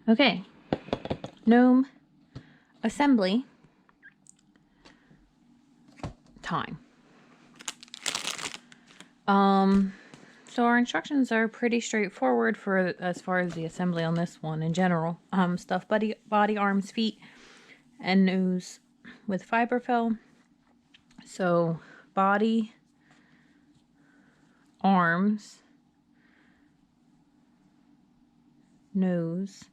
Okay, Gnome assembly time. So our instructions are pretty straightforward for as far as the assembly on this one in general. Stuff body, arms, feet, and nose with fiberfill. So body, arms, nose,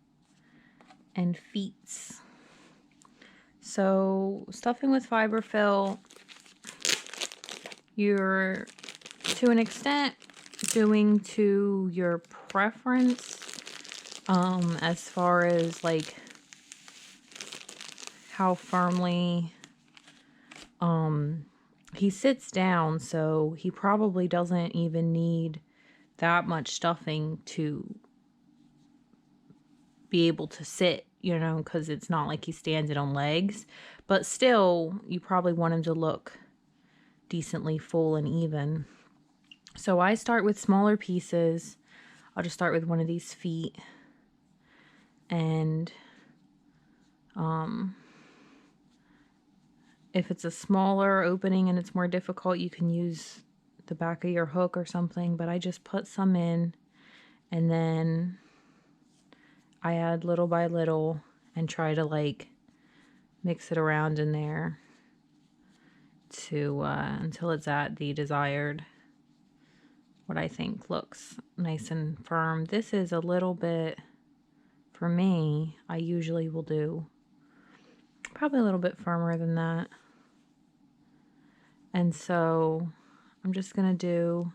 and feet. So stuffing with fiberfill, you're to an extent doing to your preference as far as like how firmly he sits down, so he probably doesn't even need that much stuffing to be able to sit, you know, because it's not like he's standing on legs, but still you probably want him to look decently full and even. So I start with smaller pieces. I'll just start with one of these feet, and if it's a smaller opening and it's more difficult, you can use the back of your hook or something, but I just put some in, and then I add little by little and try to like mix it around in there to until it's at the desired, what I think looks nice and firm. This is a little bit, for me, I usually will do probably a little bit firmer than that. And so I'm just gonna do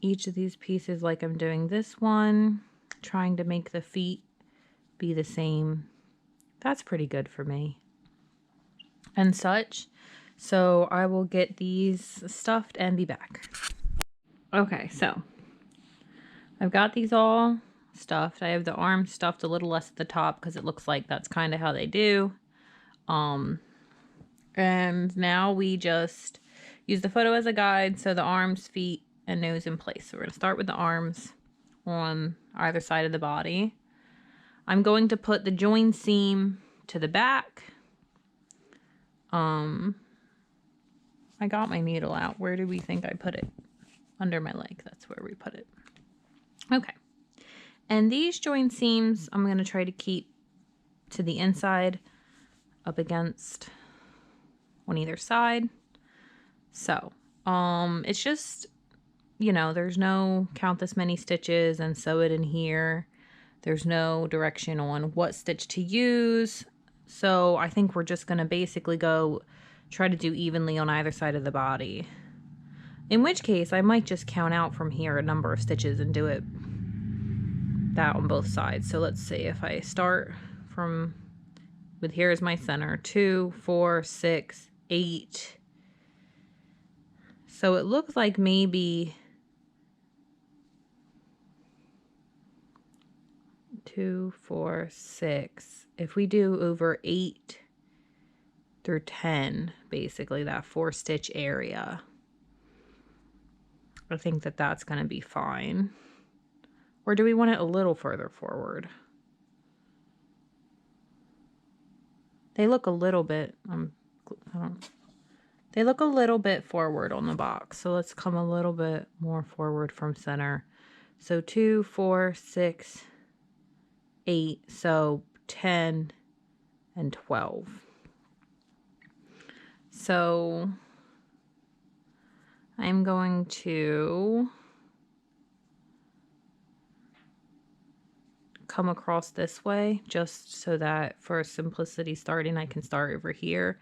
each of these pieces like I'm doing this one, trying to make the feet be the same. That's pretty good for me and such. So I will get these stuffed and be back. Okay, so I've got these all stuffed. I have the arms stuffed a little less at the top because it looks like that's kind of how they do. And now we just use the photo as a guide, so the arms, feet, and nose in place. So we're going to start with the arms on either side of the body. I'm going to put the join seam to the back. I got my needle out. Where do we think I put it? Under my leg. That's where we put it. Okay. And these join seams, I'm going to try to keep to the inside up against on either side. So, it's just, you know, there's no count this many stitches and sew it in here. There's no direction on what stitch to use. So I think we're just going to basically go try to do evenly on either side of the body. In which case, I might just count out from here a number of stitches and do it that on both sides. So let's see, if I start from, with here as my center, 2, 4, 6, 8. So it looks like maybe 2, 4, 6. If we do over 8 through 10, basically that 4 stitch area, I think that that's going to be fine. Or do we want it a little further forward? They look a little bit, they look a little bit forward on the box. So let's come a little bit more forward from center. So 2, 4, 6, 8. So 10 and 12. So I'm going to come across this way just so that for simplicity starting, I can start over here,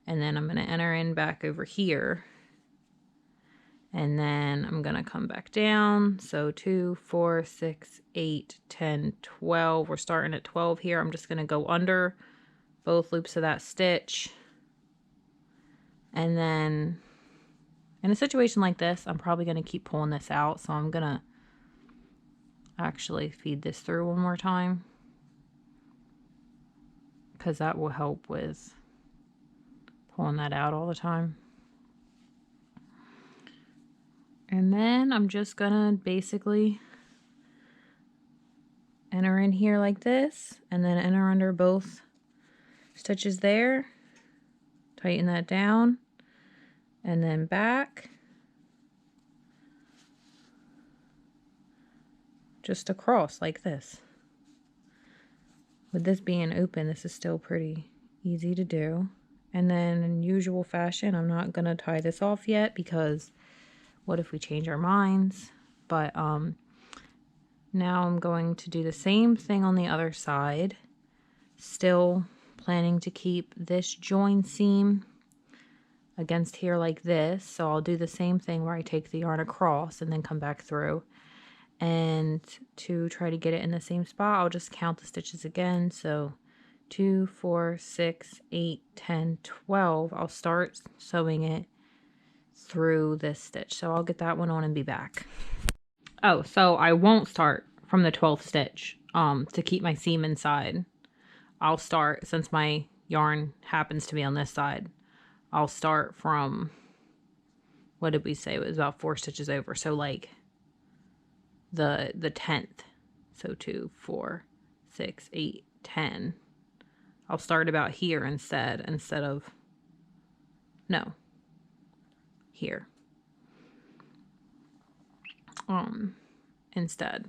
and then I'm going to enter in back over here, and then I'm going to come back down. So 2, 4, 6, 8, 10, 12. We're starting at 12 here. I'm just going to go under both loops of that stitch, and then in a situation like this, I'm probably going to keep pulling this out, so I'm going to actually feed this through one more time, because that will help with pulling that out all the time. And then I'm just gonna basically enter enter in here like this, and then enter under both stitches there, tighten that down, and then back, just across like this. With this being open, this is still pretty easy to do. And then in usual fashion, I'm not going to tie this off yet because what if we change our minds? But now I'm going to do the same thing on the other side. Still planning to keep this join seam against here like this. So I'll do the same thing where I take the yarn across and then come back through. And to try to get it in the same spot, I'll just count the stitches again. So 2, 4, 6, 8, 10, 12. I'll start sewing it through this stitch. So I'll get that one on and be back. Oh, so I won't start from the 12th stitch to keep my seam inside. I'll start, since my yarn happens to be on this side, I'll start from, what did we say? It was about 4 stitches over. So like the 10th. So 2, 4, 6, 8, 10. I'll start about here instead of, no, here. Instead,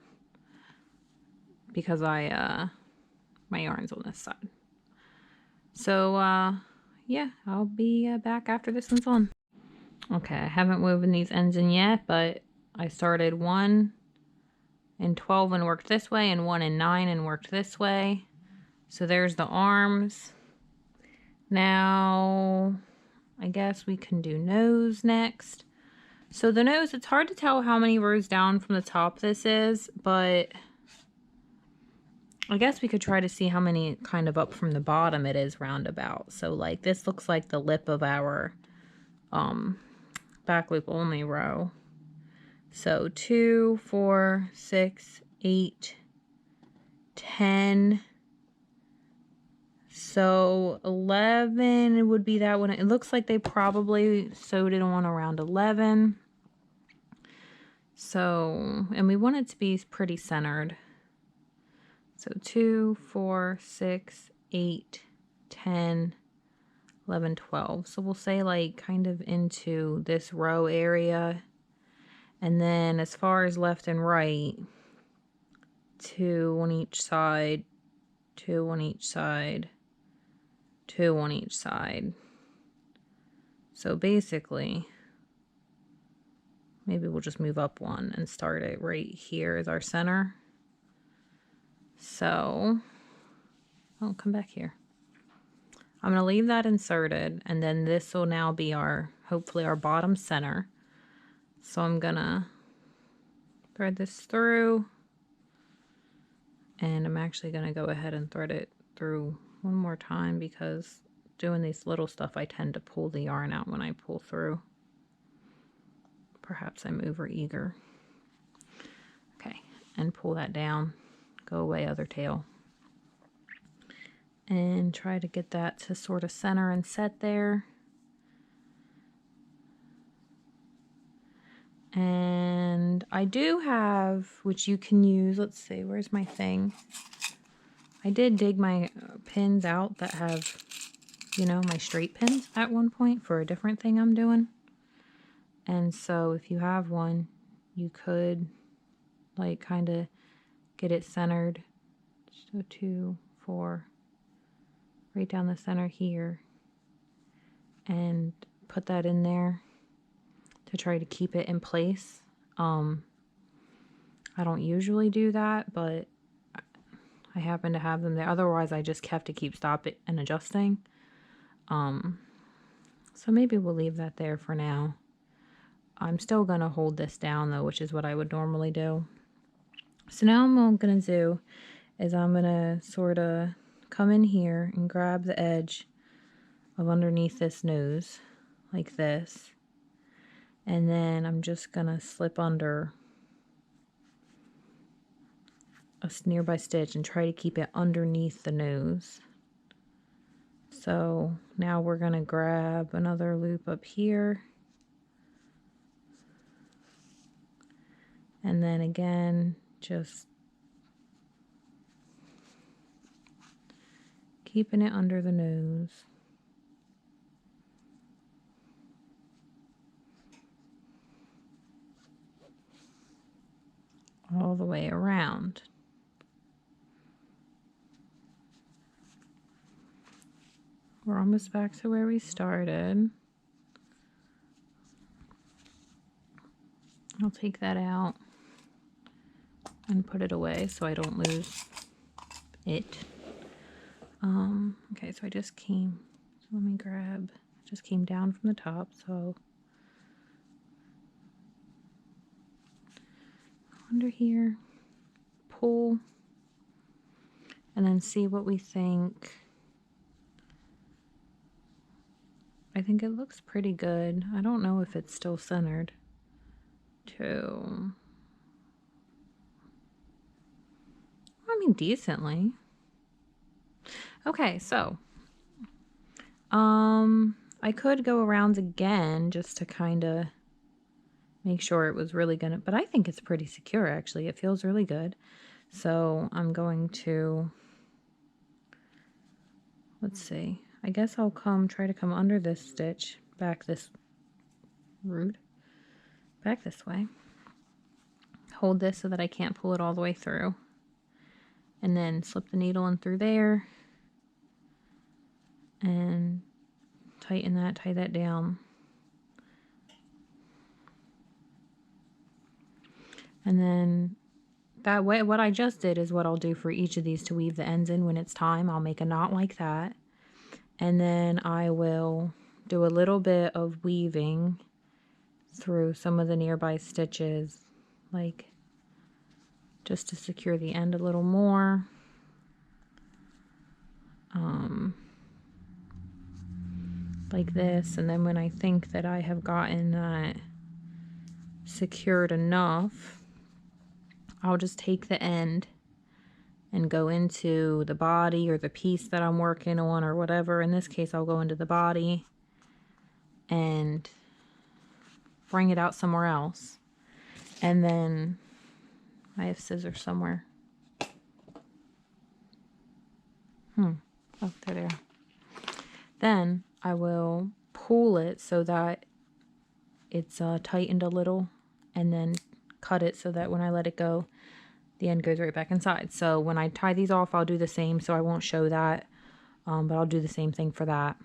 because my yarn's on this side. So yeah, I'll be back after this one's on. Okay, I haven't woven these ends in yet, but I started 1 in 12 and worked this way, and 1 in 9 and worked this way. So there's the arms. Now I guess we can do nose next. So the nose, it's hard to tell how many rows down from the top this is, but I guess we could try to see how many kind of up from the bottom it is roundabout. So like this looks like the lip of our back loop only row. So 2, 4, 6, 8, 10. So 11 would be that one. It looks like they probably sewed it on around 11. So, and we want it to be pretty centered. So 2, 4, 6, 8, 10, 11, 12. So we'll say like kind of into this row area. And then as far as left and right, 2 on each side, 2 on each side, 2 on each side. So basically, maybe we'll just move up 1 and start it right here as our center. So, oh, come back here. I'm going to leave that inserted, and then this will now be our, hopefully our bottom center. So I'm going to thread this through, and I'm actually going to go ahead and thread it through one more time because doing these little stuff, I tend to pull the yarn out when I pull through. Perhaps I'm over eager. Okay, and pull that down. Go away, other tail. And try to get that to sort of center and set there. And I do have, which you can use, let's see, where's my thing? I did dig my pins out that have, you know, my straight pins at one point for a different thing I'm doing. And so if you have one, you could like kind of get it centered. So 2, 4, right down the center here, and put that in there to try to keep it in place. I don't usually do that, but I happen to have them there. Otherwise, I just have to keep stopping and adjusting. So maybe we'll leave that there for now. I'm still going to hold this down though, which is what I would normally do. So now what I'm going to do is I'm going to sort of come in here and grab the edge of underneath this nose like this. And then I'm just going to slip under a nearby stitch and try to keep it underneath the nose. So now we're going to grab another loop up here. And then again, just keeping it under the nose. All the way around. We're almost back to where we started. I'll take that out and put it away so I don't lose it. Okay, so I just came, so let me grab, just came down from the top, so under here, pull, and then see what we think. I think it looks pretty good. I don't know if it's still centered. I mean, decently. Okay, so I could go around again just to kind of make sure it was really gonna, but I think it's pretty secure actually. It feels really good. So I'm going to, let's see, I guess I'll try to come under this stitch, back this root, back this way. Hold this so that I can't pull it all the way through. And then slip the needle in through there. And tighten that, tie that down. And then that way, what I just did is what I'll do for each of these to weave the ends in when it's time. I'll make a knot like that. And then I will do a little bit of weaving through some of the nearby stitches, like just to secure the end a little more. Like this, and then when I think that I have gotten that secured enough, I'll just take the end and go into the body or the piece that I'm working on or whatever. In this case, I'll go into the body and bring it out somewhere else. And then I have scissors somewhere. Oh, there they are. Then I will pull it so that it's tightened a little, and then cut it so that when I let it go, the end goes right back inside. So when I tie these off, I'll do the same, so I won't show that, but I'll do the same thing for that.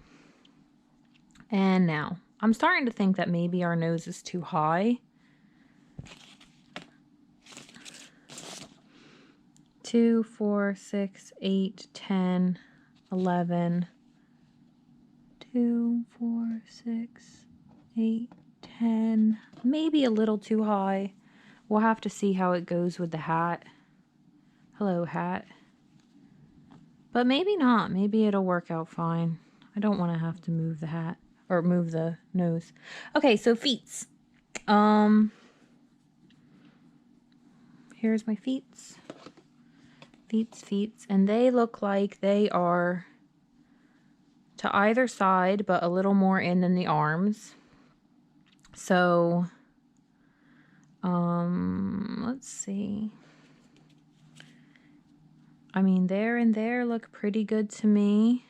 And now, I'm starting to think that maybe our nose is too high. 2, 4, 6, 8, 10, 11... 2, 4, 6, 8, 10, maybe a little too high. We'll have to see how it goes with the hat. Hello, hat. But maybe not. Maybe it'll work out fine. I don't want to have to move the hat or move the nose. Okay, so feets. Here's my feets. Feets, and they look like they are to either side, but a little more in than the arms. So, let's see. I mean, there and there look pretty good to me.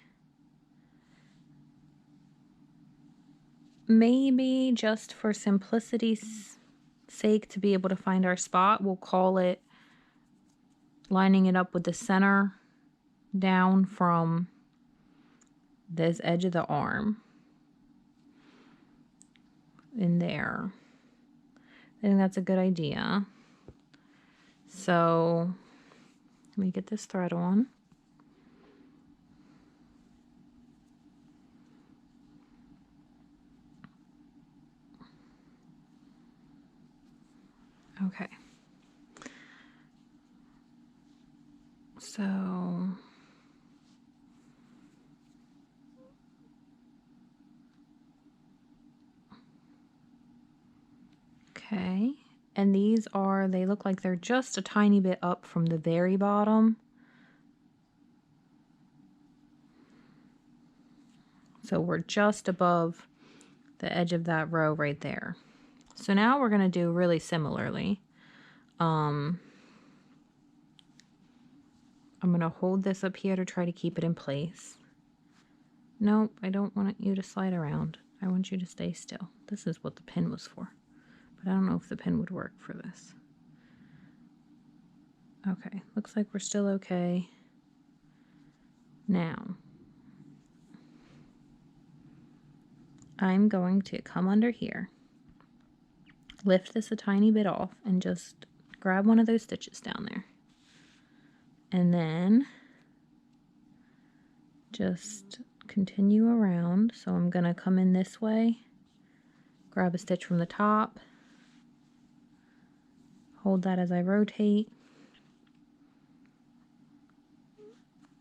Maybe just for simplicity's sake, to be able to find our spot, we'll call it lining it up with the center down from this edge of the arm in there. I think that's a good idea. So let me get this thread on. Okay. So okay, and these are, they look like they're just a tiny bit up from the very bottom. So we're just above the edge of that row right there. So now we're going to do really similarly. I'm going to hold this up here to try to keep it in place. Nope, I don't want you to slide around. I want you to stay still. This is what the pin was for. But I don't know if the pin would work for this. Okay, looks like we're still okay. Now, I'm going to come under here, lift this a tiny bit off, and just grab one of those stitches down there. And then just continue around. So I'm going to come in this way, grab a stitch from the top, hold that as I rotate,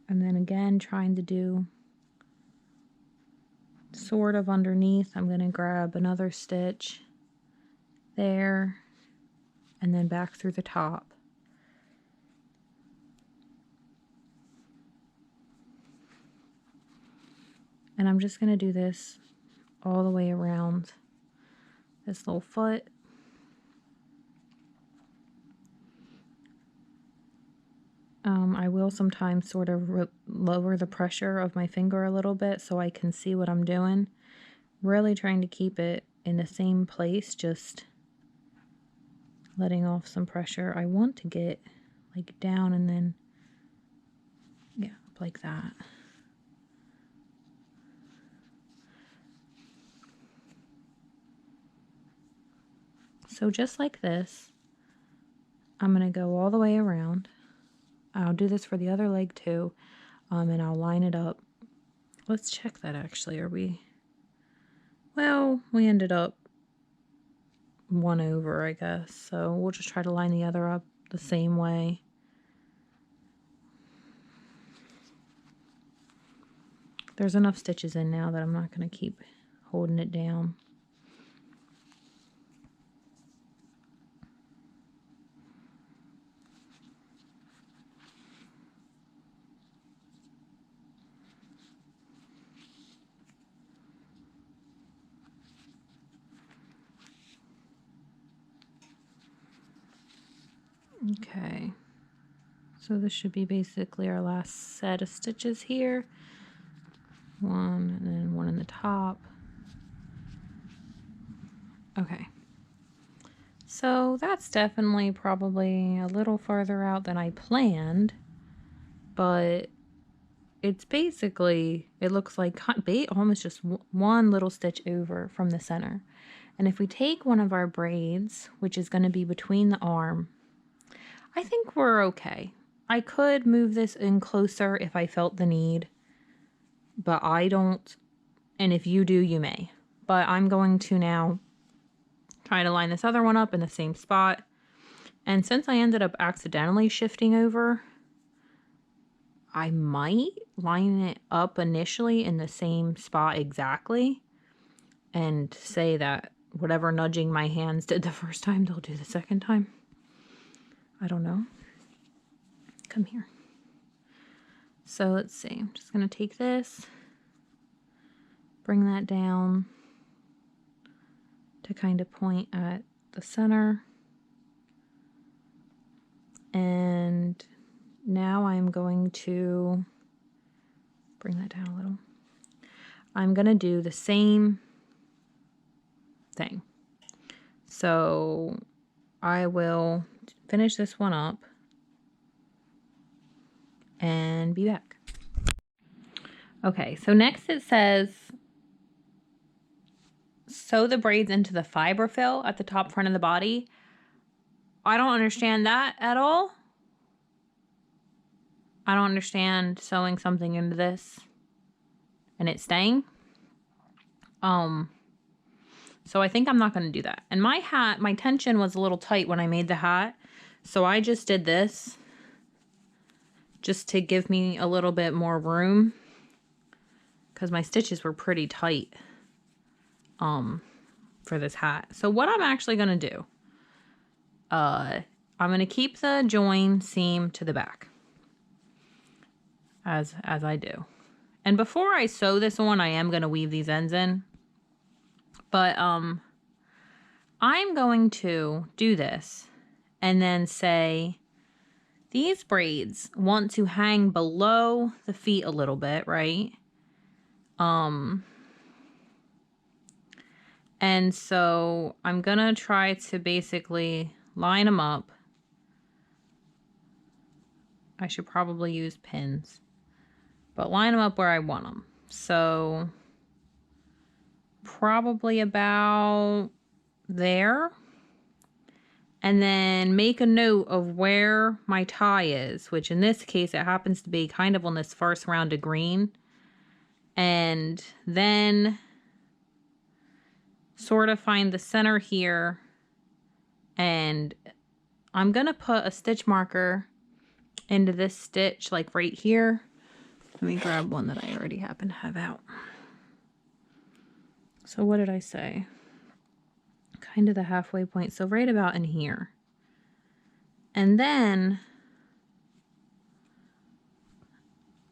and then again trying to do sort of underneath. I'm going to grab another stitch there and then back through the top. And I'm just going to do this all the way around this little foot. I will sometimes sort of lower the pressure of my finger a little bit so I can see what I'm doing. Really trying to keep it in the same place, just letting off some pressure. I want to get like down and then, yeah, up like that. So just like this, I'm going to go all the way around. I'll do this for the other leg too, and I'll line it up. Let's check that actually. Well, we ended up one over, I guess. So we'll just try to line the other up the same way. There's enough stitches in now that I'm not going to keep holding it down. Okay, so this should be basically our last set of stitches here. One and then one in the top. Okay, so that's definitely probably a little farther out than I planned, but it's basically, it looks like almost just one little stitch over from the center. And if we take one of our braids, which is going to be between the arm, I think we're okay. I could move this in closer if I felt the need, but I don't, and if you do, you may. But I'm going to now try to line this other one up in the same spot. And since I ended up accidentally shifting over, I might line it up initially in the same spot exactly and say that whatever nudging my hands did the first time, they'll do the second time. I don't know. Come here. So let's see. I'm just going to take this, bring that down to kind of point at the center. And now I'm going to bring that down a little. I'm going to do the same thing. So I will finish this one up and be back. Okay, so next it says sew the braids into the fiber fill at the top front of the body. I don't understand that at all. I don't understand sewing something into this and it staying. So I think I'm not going to do that. And my hat, my tension was a little tight when I made the hat. So I just did this just to give me a little bit more room because my stitches were pretty tight for this hat. So what I'm actually going to do, I'm going to keep the join seam to the back as I do. And before I sew this on, I am going to weave these ends in. But I'm going to do this and then say these braids want to hang below the feet a little bit, right? And so I'm gonna try to basically line them up. I should probably use pins, but line them up where I want them. So probably about there. And then make a note of where my tie is, which in this case, it happens to be kind of on this first round of green. And then sort of find the center here. And I'm going to put a stitch marker into this stitch, like right here. Let me grab one that I already happen to have out. So what did I say? Kind of the halfway point. So right about in here. And then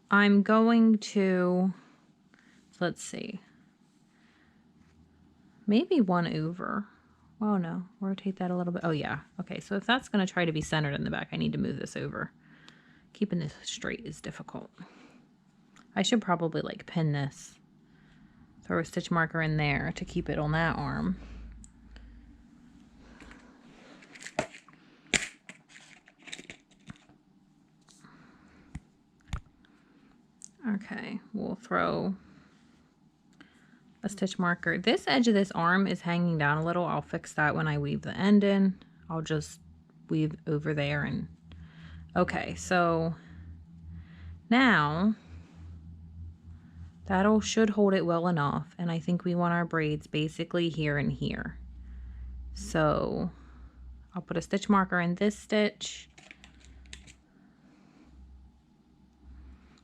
I'm going to, let's see, maybe one over. Oh no, rotate that a little bit. Oh yeah. Okay, so if that's going to try to be centered in the back, I need to move this over. Keeping this straight is difficult. I should probably like pin this. Throw a stitch marker in there to keep it on that arm. Okay, we'll throw a stitch marker. This edge of this arm is hanging down a little. I'll fix that when I weave the end in. I'll just weave over there and okay, so now that'll should hold it well enough, and I think we want our braids basically here and here. So I'll put a stitch marker in this stitch.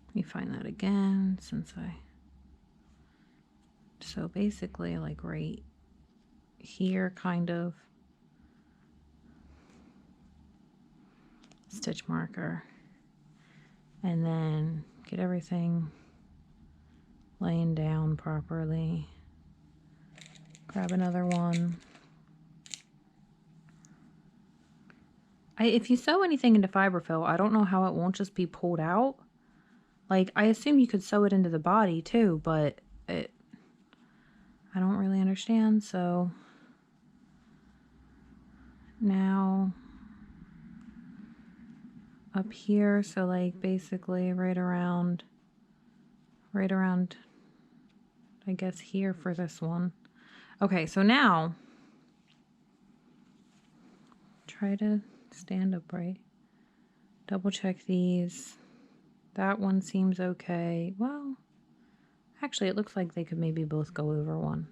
Let me find that again so basically like right here, kind of. Stitch marker. And then get everything laying down properly. Grab another one. If you sew anything into fiberfill, I don't know how it won't just be pulled out. Like, I assume you could sew it into the body too, but I don't really understand, so now up here, so like basically right around I guess here for this one. Okay, so now try to stand upright. Double check these. That one seems okay. Well, actually it looks like they could maybe both go over one.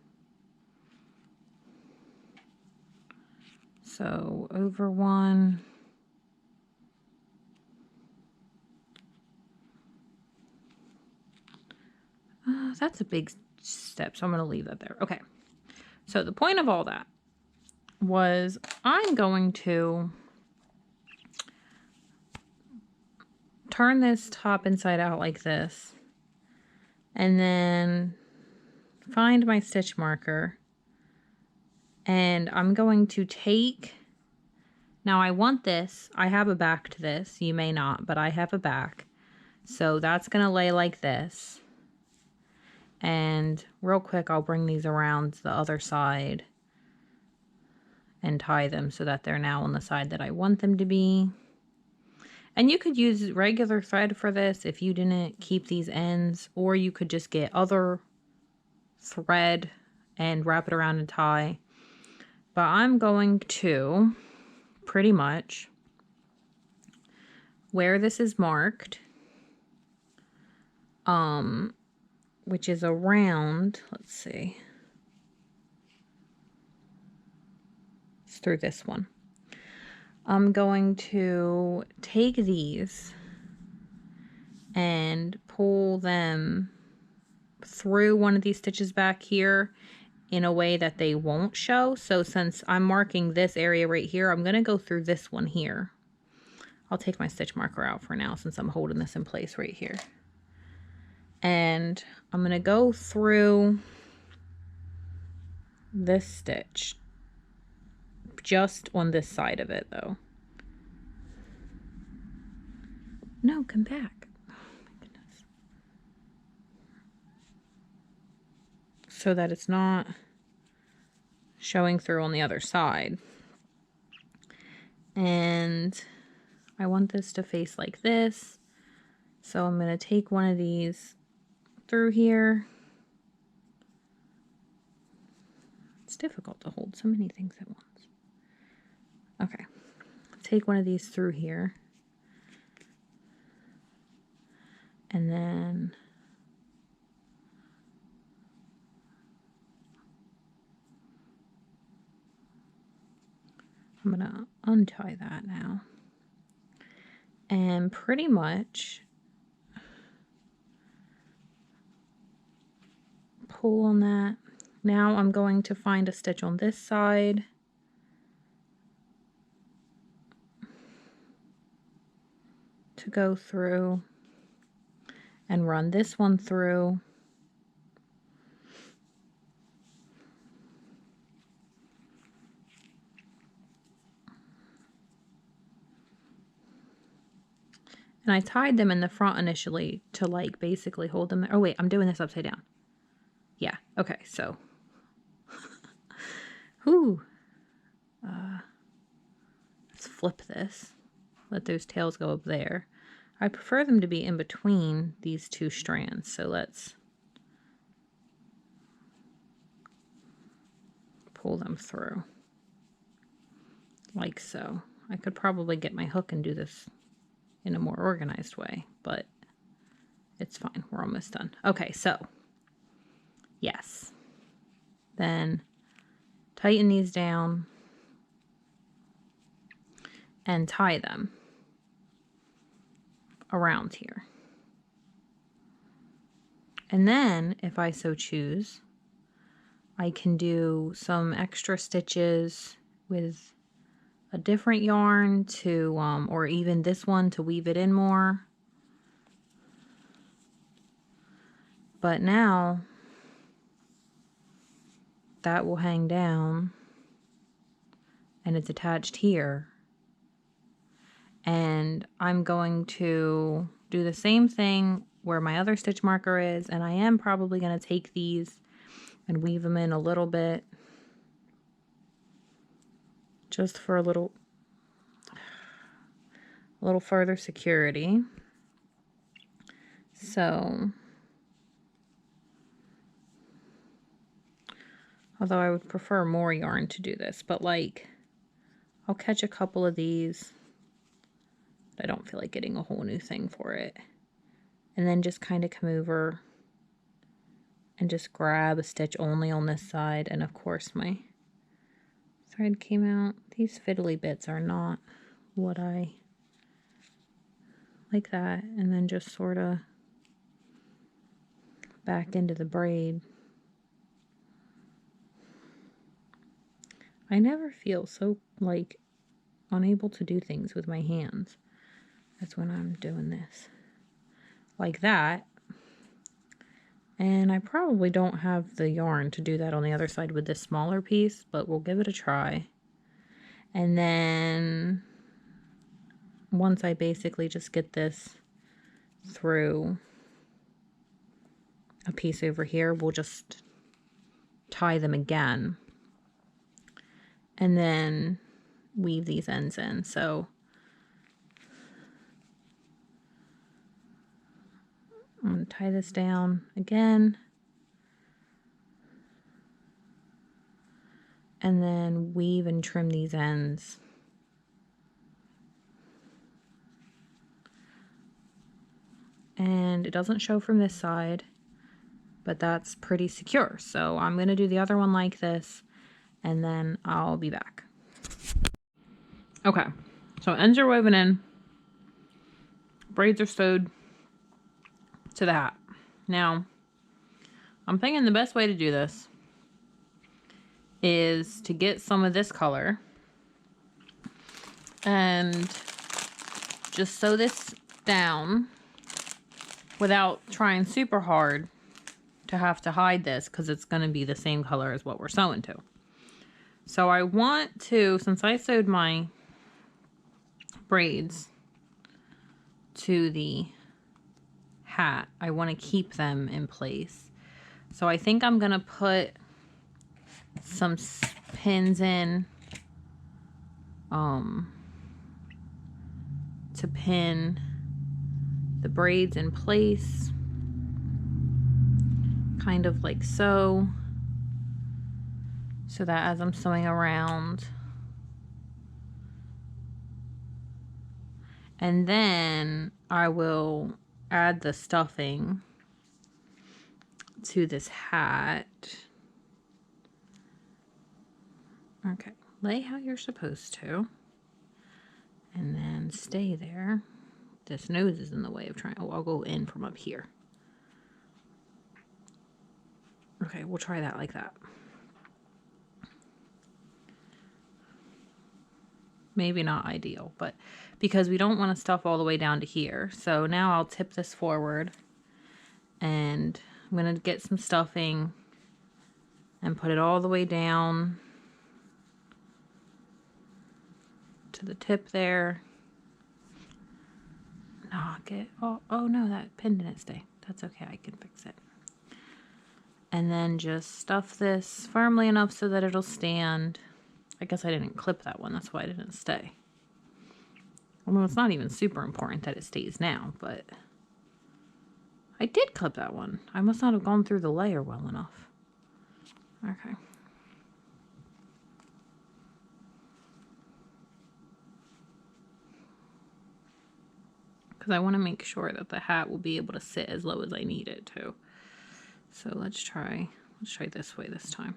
So over one. That's a big step, so I'm going to leave that there. Okay. So the point of all that was I'm going to turn this top inside out like this, and then find my stitch marker, and I'm going to take, now I want this, I have a back to this, you may not, but I have a back, so that's going to lay like this. And real quick, I'll bring these around to the other side and tie them so that they're now on the side that I want them to be. And you could use regular thread for this if you didn't keep these ends, or you could just get other thread and wrap it around and tie. But I'm going to pretty much where this is marked, which is around, let's see, it's through this one. I'm going to take these and pull them through one of these stitches back here in a way that they won't show. So since I'm marking this area right here, I'm going to go through this one here. I'll take my stitch marker out for now since I'm holding this in place right here. And I'm going to go through this stitch just on this side of it though. No, come back. Oh my goodness. So that it's not showing through on the other side. And I want this to face like this. So I'm going to take one of these through here. It's difficult to hold so many things at once. Okay, take one of these through here. And then I'm going to untie that now. And pretty much pull on that. Now I'm going to find a stitch on this side. To go through and run this one through. And I tied them in the front initially to like basically hold them there. Oh wait, I'm doing this upside down. Yeah, okay, so. Whew. Let's flip this. Let those tails go up there. I prefer them to be in between these two strands, so let's pull them through. Like so. I could probably get my hook and do this in a more organized way, but it's fine. We're almost done. Okay, so yes. Then tighten these down and tie them around here. And then, if I so choose, I can do some extra stitches with a different yarn to, or even this one to weave it in more. But now, that will hang down and it's attached here. And I'm going to do the same thing where my other stitch marker is, and I am probably going to take these and weave them in a little bit just for a little further security. So, although I would prefer more yarn to do this, but like I'll catch a couple of these. I don't feel like getting a whole new thing for it. And then just kind of come over and just grab a stitch only on this side. And of course my thread came out. These fiddly bits are not what I like that. And then just sort of back into the braid. I never feel so like unable to do things with my hands. That's when I'm doing this. Like that. And I probably don't have the yarn to do that on the other side with this smaller piece, but we'll give it a try. And then once I basically just get this through a piece over here, we'll just tie them again and then weave these ends in. So I'm going to tie this down again and then weave and trim these ends. And it doesn't show from this side, but that's pretty secure. So I'm going to do the other one like this and then I'll be back. Okay, so ends are woven in, braids are sewed to the hat. Now, I'm thinking the best way to do this is to get some of this color and just sew this down without trying super hard to have to hide this because it's going to be the same color as what we're sewing to. So I want to, since I sewed my braids to the hat. I want to keep them in place. So I think I'm going to put some pins in to pin the braids in place, kind of like so that as I'm sewing around, and then I will add the stuffing to this hat. Okay, lay how you're supposed to, and then stay there. This nose is in the way of trying. Oh, I'll go in from up here. Okay, we'll try that like that. Maybe not ideal, but because we don't want to stuff all the way down to here. So now I'll tip this forward, and I'm going to get some stuffing and put it all the way down to the tip there. Knock it. Oh no, that pin didn't stay. That's okay, I can fix it. And then just stuff this firmly enough so that it'll stand. I guess I didn't clip that one, that's why it didn't stay. Although it's not even super important that it stays now, but I did clip that one. I must not have gone through the layer well enough. Okay. Because I want to make sure that the hat will be able to sit as low as I need it to. So let's try this way this time.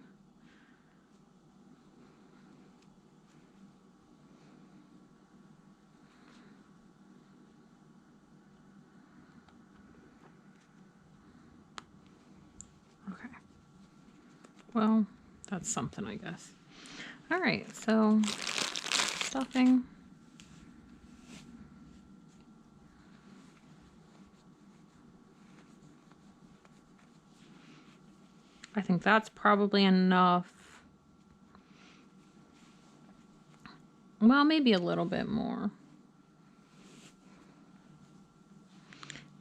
Okay. Well, that's something, I guess. All right, so stuffing. I think that's probably enough. Well, maybe a little bit more.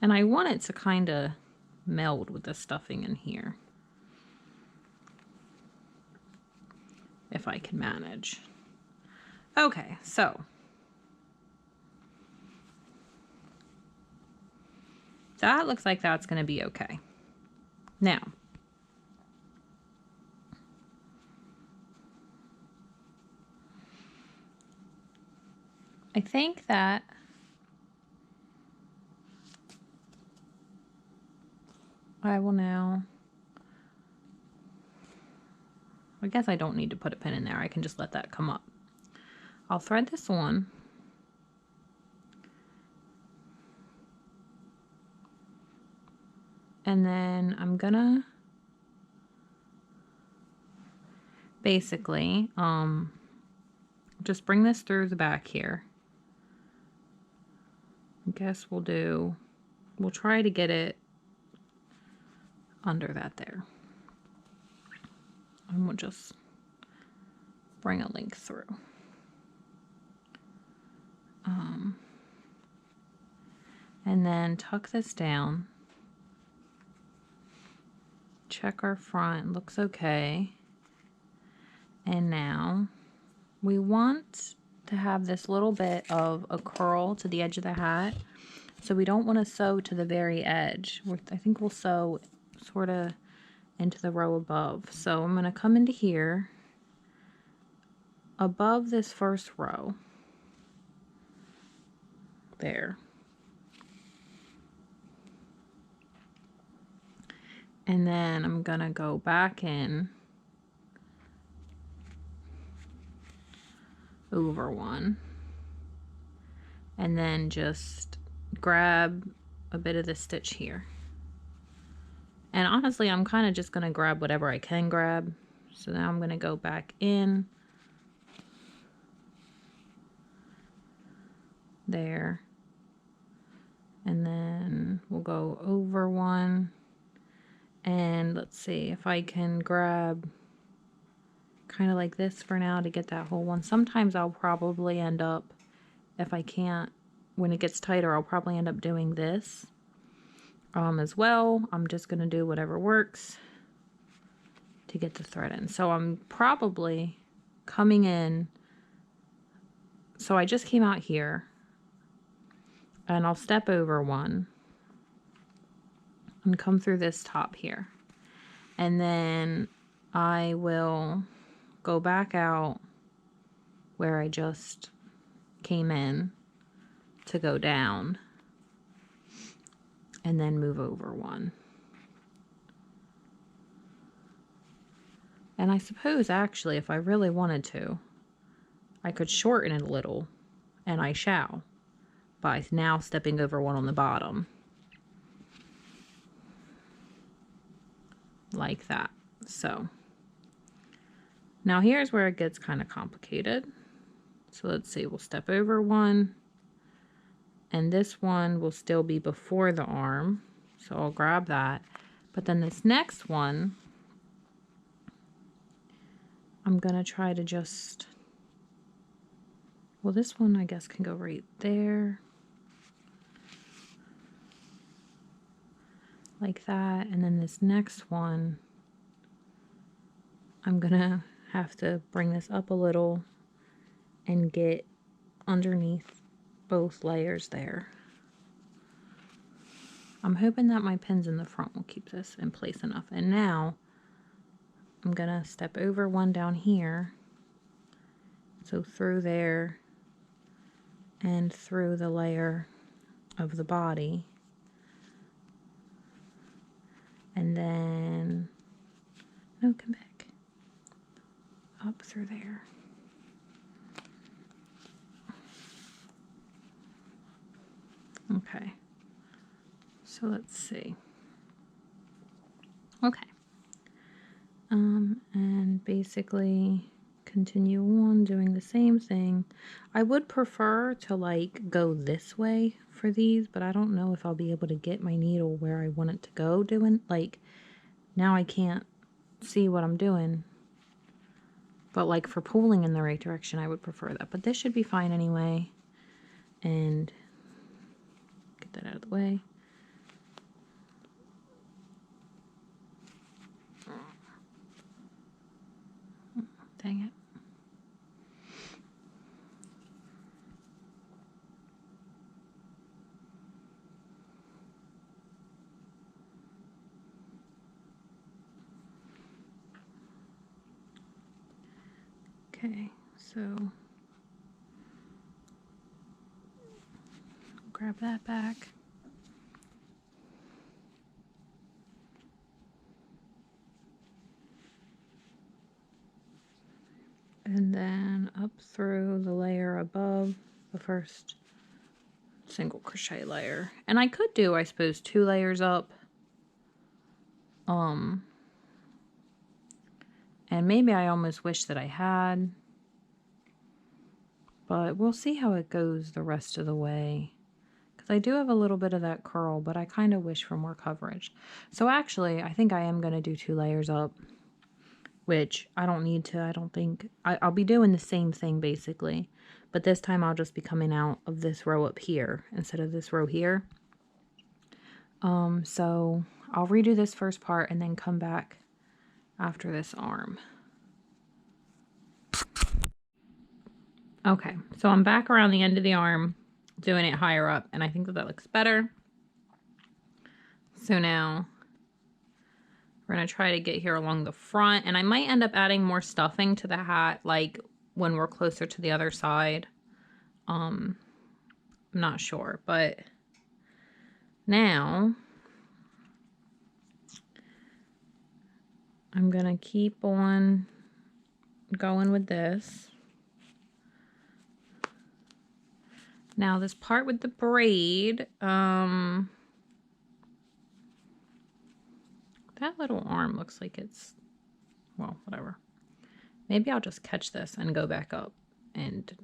And I want it to kind of meld with the stuffing in here, if I can manage. Okay, so that looks like that's going to be okay. Now, I think that I will now, I guess I don't need to put a pin in there. I can just let that come up. I'll thread this on. And then I'm gonna basically just bring this through the back here. I guess we'll try to get it under that there. And we'll just bring a link through. And then tuck this down. Check our front, looks okay. And now we want to have this little bit of a curl to the edge of the hat. So we don't want to sew to the very edge. I think we'll sew sort of into the row above. So I'm going to come into here above this first row. There. And then I'm going to go back in over one, and then just grab a bit of the stitch here. And honestly, I'm kind of just going to grab whatever I can grab. So now I'm going to go back in there, and then we'll go over one, and let's see if I can grab kind of like this for now to get that whole one. Sometimes I'll probably end up, if I can't when it gets tighter, I'll probably end up doing this as well. I'm just going to do whatever works to get the thread in. So I'm probably coming in. So I just came out here and I'll step over one and come through this top here. And then I will go back out where I just came in to go down and then move over one. And I suppose actually if I really wanted to, I could shorten it a little, and I shall, by now stepping over one on the bottom. Like that. So now here's where it gets kind of complicated. So let's see, we'll step over one, and this one will still be before the arm. So I'll grab that. But then this next one, I'm going to try to just, well, this one I guess can go right there. Like that. And then this next one, I'm going to have to bring this up a little and get underneath both layers there. I'm hoping that my pins in the front will keep this in place enough. And now I'm gonna step over one down here. So through there and through the layer of the body. And then, no, come back. Up through there. Okay. So let's see. Okay. And basically continue on doing the same thing. I would prefer to like go this way for these, but I don't know if I'll be able to get my needle where I want it to go doing, like, now I can't see what I'm doing. But like for pulling in the right direction, I would prefer that. But this should be fine anyway. And get that out of the way. Dang it. Okay, so grab that back. And then up through the layer above the first single crochet layer. And I could do, I suppose, 2 layers up. And maybe I almost wish that I had. But we'll see how it goes the rest of the way. Because I do have a little bit of that curl, but I kind of wish for more coverage. So actually, I think I am going to do 2 layers up. Which I don't need to, I don't think. I'll be doing the same thing basically. But this time I'll just be coming out of this row up here instead of this row here. So I'll redo this first part and then come back after this arm. Okay, so I'm back around the end of the arm, doing it higher up, and I think that looks better. So now we're going to try to get here along the front, and I might end up adding more stuffing to the hat, like when we're closer to the other side. I'm not sure, but now I'm going to keep on going with this. Now this part with the braid, that little arm looks like it's, well, whatever. Maybe I'll just catch this and go back up and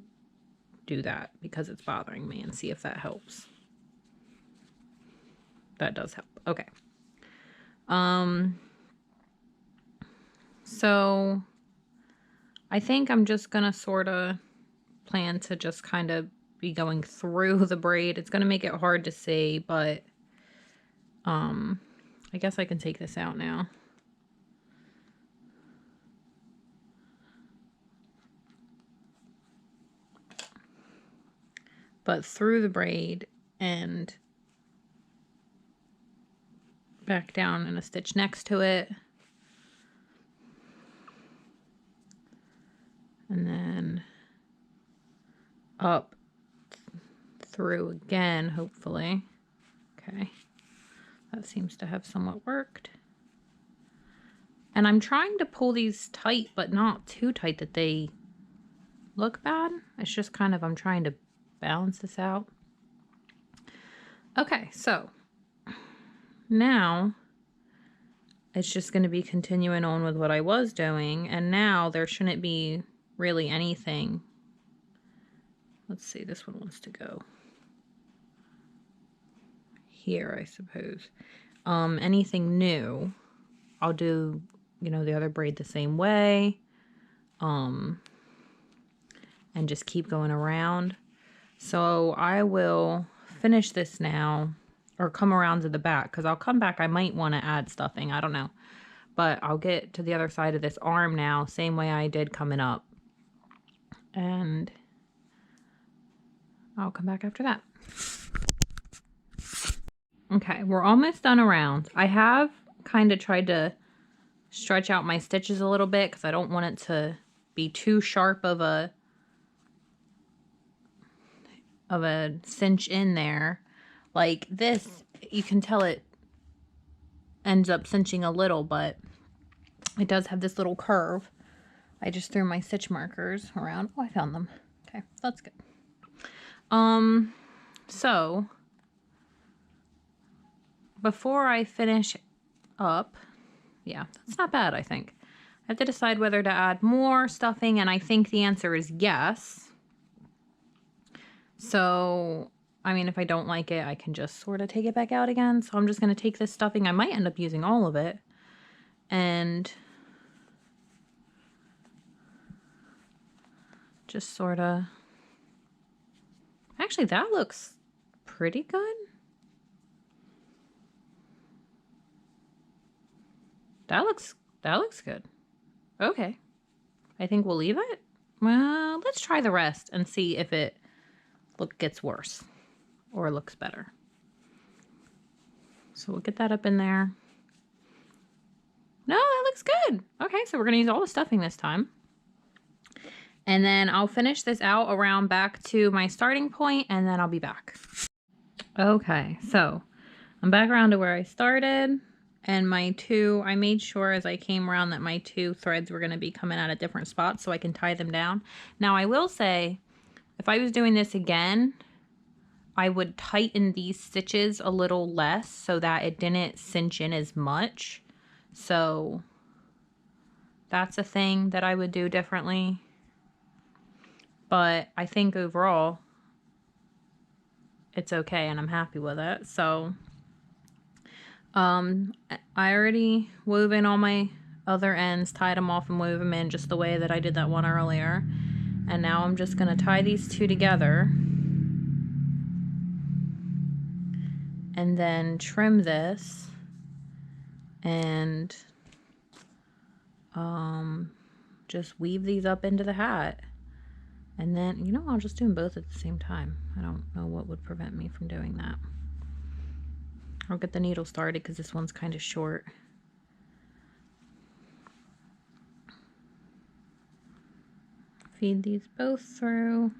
do that because it's bothering me and see if that helps. That does help. Okay. So I think I'm just gonna sort of plan to just kind of be going through the braid. It's going to make it hard to see, but I guess I can take this out now. But through the braid and back down and a stitch next to it. And then up through again, hopefully. Okay. That seems to have somewhat worked. And I'm trying to pull these tight, but not too tight that they look bad. It's just kind of, I'm trying to balance this out. Okay, so now it's just going to be continuing on with what I was doing. And now there shouldn't be really anything. Let's see, this one wants to go here, I suppose. Anything new, I'll do, you know, the other braid the same way. And just keep going around. So I will finish this now, or come around to the back, because I'll come back. I might want to add stuffing. I don't know. But I'll get to the other side of this arm now, same way I did coming up. And I'll come back after that. Okay, we're almost done around. I have kind of tried to stretch out my stitches a little bit because I don't want it to be too sharp of a cinch in there. Like this, you can tell it ends up cinching a little, but it does have this little curve. I just threw my stitch markers around. Oh, I found them. Okay, that's good. So before I finish up, yeah, that's not bad, I think. I have to decide whether to add more stuffing, and I think the answer is yes. So, I mean, if I don't like it, I can just sort of take it back out again. So I'm just going to take this stuffing. I might end up using all of it. And just sort of... Actually, that looks pretty good. That looks good. Okay. I think we'll leave it. Well, let's try the rest and see if it gets worse or looks better. So we'll get that up in there. No, that looks good. Okay, so we're gonna use all the stuffing this time. And then I'll finish this out around back to my starting point, and then I'll be back. Okay, so I'm back around to where I started, and my two, I made sure as I came around that my two threads were gonna be coming out at different spots so I can tie them down. Now I will say, if I was doing this again, I would tighten these stitches a little less so that it didn't cinch in as much. So that's a thing that I would do differently. But I think overall it's okay and I'm happy with it. So I already wove in all my other ends, tied them off and wove them in just the way that I did that one earlier. And now I'm just going to tie these two together and then trim this and just weave these up into the hat. And then, you know, I'll just do them both at the same time. I don't know what would prevent me from doing that. I'll get the needle started because this one's kind of short. Feed these both through.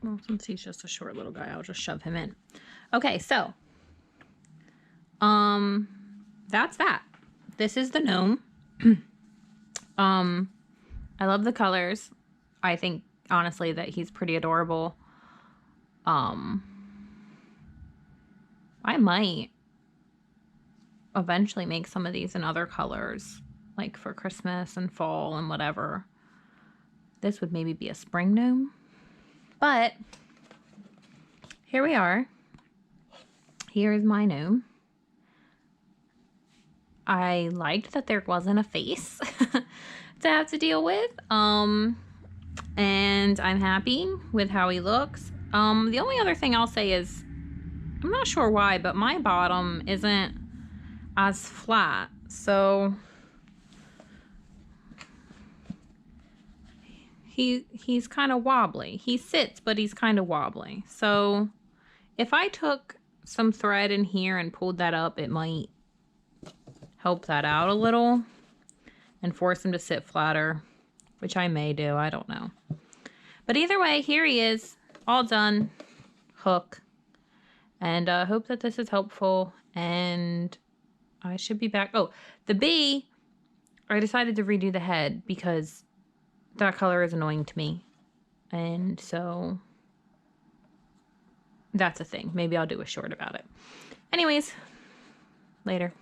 Well, since he's just a short little guy, I'll just shove him in. Okay, so that's that. This is the gnome. I love the colors. I think honestly that he's pretty adorable. I might eventually make some of these in other colors, like for Christmas and fall and whatever. This would maybe be a spring gnome. But here we are. Here is my gnome. I liked that there wasn't a face to have to deal with. And I'm happy with how he looks. The only other thing I'll say is, I'm not sure why, but my bottom isn't as flat. So he's kind of wobbly. He sits, but he's kind of wobbly. So if I took some thread in here and pulled that up, it might help that out a little and force him to sit flatter, which I may do. I don't know. But either way, here he is, all done. Hook. And I hope that this is helpful. And I should be back. Oh, the bee, I decided to redo the head because that color is annoying to me. And so that's a thing. Maybe I'll do a short about it. Anyways, later.